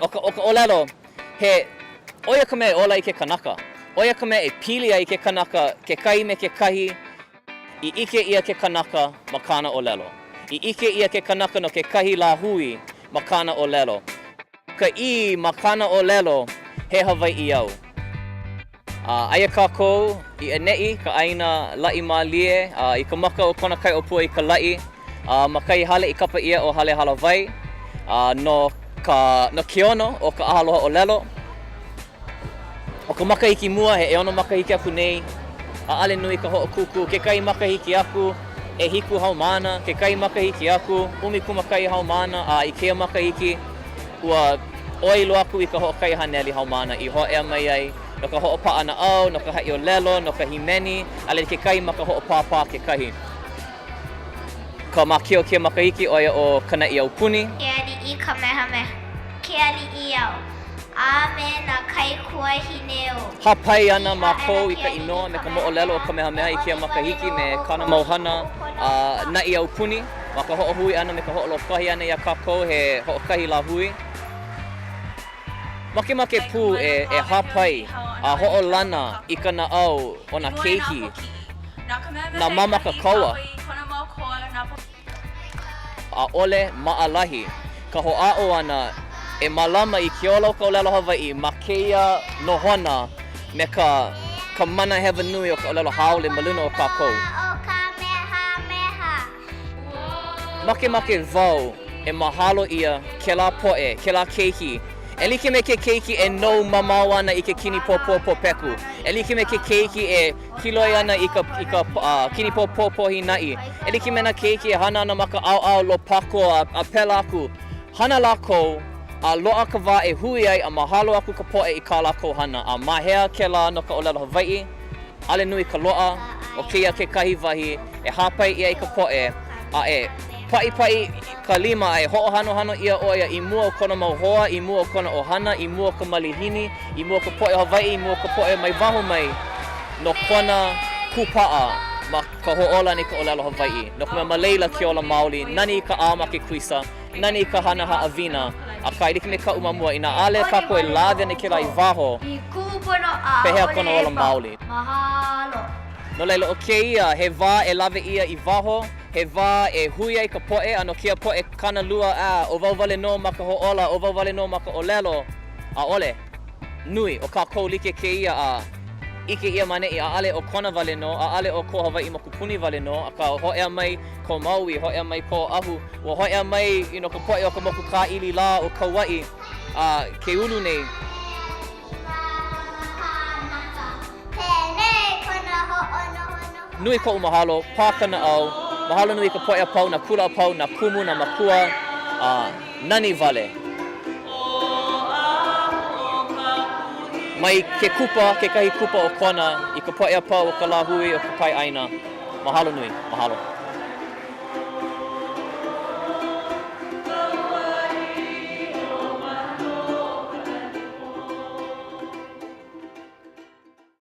o ka ʻōlelo, he oia ka mea ola I ke kanaka. Oia ka mea pili ai ke kanaka, ke kai me ke kahi, I ike ia ke kanaka ma kāna ʻōlelo. I ike ia ke kanaka no ke kahi la hui ma kāna ʻōlelo. Ka I ma kāna ʻōlelo he Hawaiʻi au. Aia kākou I neʻi ka ʻāina laʻi mālie, I ka maka o kona kai ʻopua I ka laʻi, ma kai hale I kapa ia o hale halawai, no ke ono o ka aloha ʻōlelo. O ka makahiki mua he ono makahiki aku nei, ʻaʻale nui ka hoʻokuku, ke kai makahiki aku e hiku haumana, ke kai makahiki aku, ʻumikumakai haumana, I kēia makahiki, ua ʻoilo aku I ka hoʻokai haneli haumana I hoʻea mai ai, no ka hoʻopaʻa naʻau, no ka haʻi ʻōlelo, no ka himeni, ale ke kai ma ka hoʻopāpā ke kahi. Ka makio kia makahiki ʻoia o ka naʻi au puni. Ke aliʻi ka mehameha, ke aliʻi au, a me nā kai kuahi neo. Hapai ana mākou I ka inoa me ka moʻolelo o ka mehameha I kia makahiki me kāna mauhana naʻi au puni, ma ka hoʻohui ana me ka hoʻolokahi ana ia kākou he hoʻokahi lāhui. Makemake pū e hapai a hoʻolana I ka naʻau o nā keiki, nā mamaka kaua. A ole maʻalahi, ka hoʻaʻo ana e malama I ke ola o ka ʻōlelo Hawaiʻi ma kēia nohona me ka mana hewa nui o ka ʻōlelo haole ma luna o kākou. Makemake wau e mahalo ia ke lā poʻe, ke lā keiki. E like me ke keiki e nou mamau ana I ke kini pōpō pōpeku. E like me ke keiki e kiloi ana I ka kini pōpō pohinaʻi. E like me na keiki e hana ana ma ka ʻaoʻao lopako a pela aku. Hana lākou, a loa ka wā e hui ai a mahalo aku ka poʻe I kā lākou hana. A mahea ke lā no ka ʻōlelo Hawaiʻi, ale nui ka loa o kēia ke kahi wahi, e hapai ia I ka poʻe, a e paʻipaʻi ka lima ai hoʻohanohano ia ʻoia I mua o kona mau hoa, I mua o kona ʻohana, I mua o ka malihini, I mua o ka poʻe Hawaiʻi, I mua o ka poʻe mai waho mai no kona kupaʻa ma ka hoʻola ni ka ʻōlelo Hawaiʻi. No ka mea maleila ke ola maoli, nani I ka ʻā ma ke kuisa, nani I ka hana haʻawina, a ka like me ka umamua, I nā ʻale kākou e lawe ana kēlā I waho, pehea kona ola maoli. Mahalo. No leila o kēia, he wā e lawe ia I waho, he wā e hui ai ka poʻe, ano kia poʻe kānalua o wauwale no ma ka hoʻola, o wauwale no ma ka ʻōlelo, a ole, nui o kākou like kēia a ike ia maneʻi, ʻaʻale o kona wale no, ʻaʻale o ko Hawaiʻi ma kupuni wale no, a ka hoʻea mai ko Maui, hoʻea mai ko Ahu, ua hoʻea mai ka poʻe o ka moku kāʻili lā o Kauaʻi, ke ulu nei. Nui koʻu mahalo, pā ka naʻau, mahalo nui ka poʻe apau, nā kula apau, nā kumu, nā makua, nani wale. Mai ke kupa, ke kahi kupa o kona, I ka poʻe apau o ka lāhui o ka pai ʻaina. Mahalo nui, mahalo.